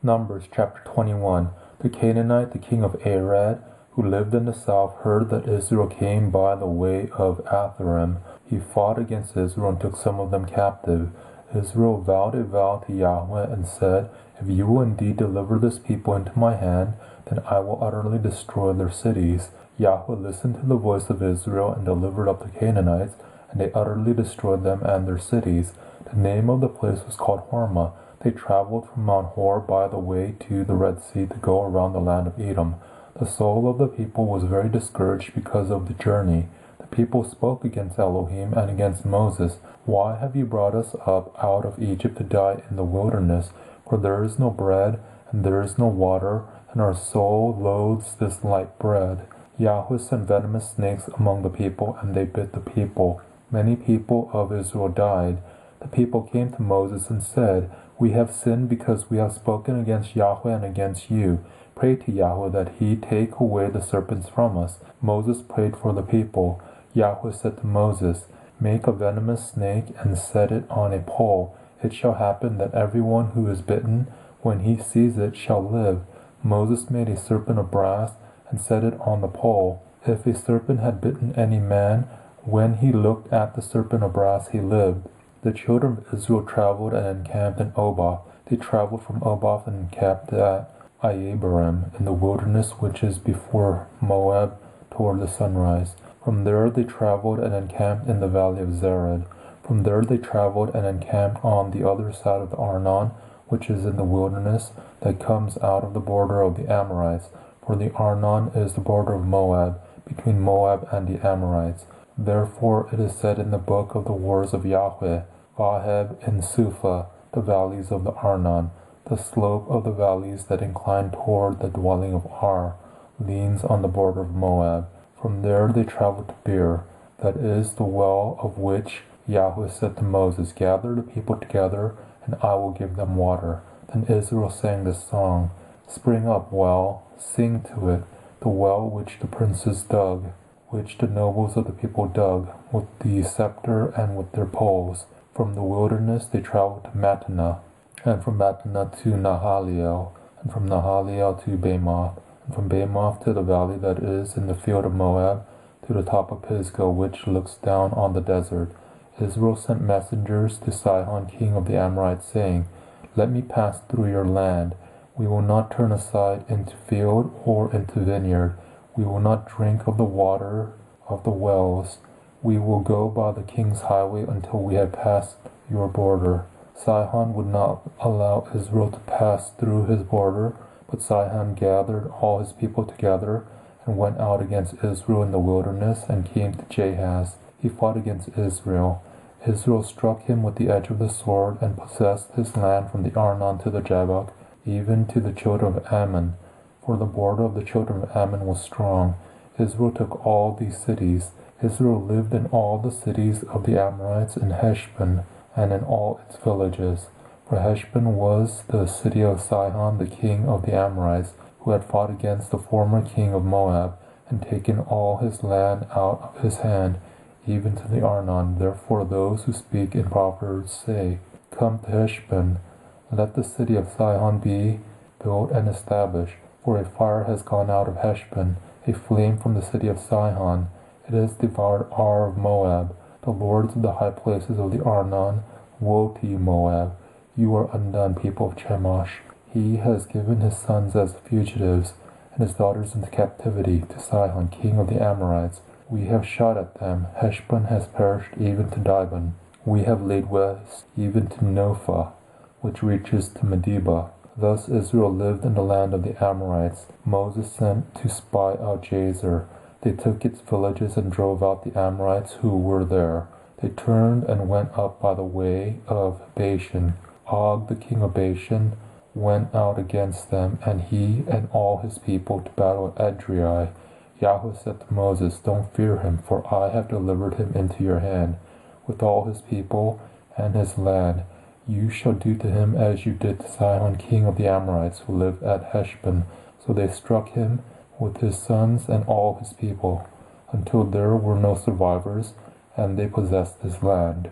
Numbers chapter 21. The Canaanite, the king of Arad, who lived in the south, heard that Israel came by the way of Atharim. He fought against Israel and took some of them captive. Israel vowed a vow to Yahweh and said, "If you will indeed deliver this people into my hand, then I will utterly destroy their cities." Yahweh listened to the voice of Israel and delivered up the Canaanites, and they utterly destroyed them and their cities. The name of the place was called Hormah. They traveled from Mount Hor by the way to the Red Sea to go around the land of Edom. The soul of the people was very discouraged because of the journey. The people spoke against Elohim and against Moses. "Why have you brought us up out of Egypt to die in the wilderness? For there is no bread, and there is no water, and our soul loathes this light bread." Yahweh sent venomous snakes among the people, and they bit the people. Many people of Israel died. The people came to Moses and said, "We have sinned because we have spoken against Yahweh and against you. Pray to Yahweh that he take away the serpents from us." Moses prayed for the people. Yahweh said to Moses, "Make a venomous snake and set it on a pole. It shall happen that everyone who is bitten, when he sees it, shall live." Moses made a serpent of brass and set it on the pole. If a serpent had bitten any man, when he looked at the serpent of brass, he lived. The children of Israel traveled and encamped in Oboth. They traveled from Oboth and encamped at Iabarim in the wilderness which is before Moab toward the sunrise. From there they traveled and encamped in the valley of Zered. From there they traveled and encamped on the other side of the Arnon, which is in the wilderness that comes out of the border of the Amorites. For the Arnon is the border of Moab, between Moab and the Amorites. Therefore it is said in the book of the wars of Yahweh, Vaheb and Suphah, the valleys of the Arnon, the slope of the valleys that incline toward the dwelling of Ar, leans on the border of Moab. From there they traveled to Beer, that is the well of which Yahweh said to Moses, "Gather the people together, and I will give them water." Then Israel sang this song, "Spring up, well, sing to it, the well which the princes dug, which the nobles of the people dug, with the scepter and with their poles." From the wilderness they traveled to Mattanah, and from Mattanah to Nahaliel, and from Nahaliel to Bamoth, and from Bamoth to the valley that is in the field of Moab, to the top of Pisgah, which looks down on the desert. Israel sent messengers to Sihon king of the Amorites, saying, "Let me pass through your land. We will not turn aside into field or into vineyard. We will not drink of the water of the wells. We will go by the king's highway until we have passed your border." Sihon would not allow Israel to pass through his border, but Sihon gathered all his people together and went out against Israel in the wilderness and came to Jahaz. He fought against Israel. Israel struck him with the edge of the sword and possessed his land from the Arnon to the Jabbok, even to the children of Ammon, for the border of the children of Ammon was strong. Israel took all these cities. Israel lived in all the cities of the Amorites in Heshbon and in all its villages. For Heshbon was the city of Sihon the king of the Amorites, who had fought against the former king of Moab, and taken all his land out of his hand, even to the Arnon. Therefore those who speak in Proverbs say, "Come to Heshbon, let the city of Sihon be built and established. For a fire has gone out of Heshbon, a flame from the city of Sihon. It has devoured Ar of Moab, the lords of the high places of the Arnon. Woe to you, Moab! You are undone, people of Chemosh. He has given his sons as fugitives, and his daughters into captivity to Sihon, king of the Amorites. We have shot at them. Heshbon has perished even to Dibon. We have laid waste even to Nophah, which reaches to Medeba." Thus Israel lived in the land of the Amorites. Moses sent to spy out Jazer. They took its villages and drove out the Amorites who were there. They turned and went up by the way of Bashan. Og, the king of Bashan, went out against them, and he and all his people to battle at Edrei. Yahweh said to Moses, "Don't fear him, for I have delivered him into your hand, with all his people and his land. You shall do to him as you did to Sihon king of the Amorites, who lived at Heshbon." So they struck him with his sons and all his people, until there were no survivors, and they possessed his land.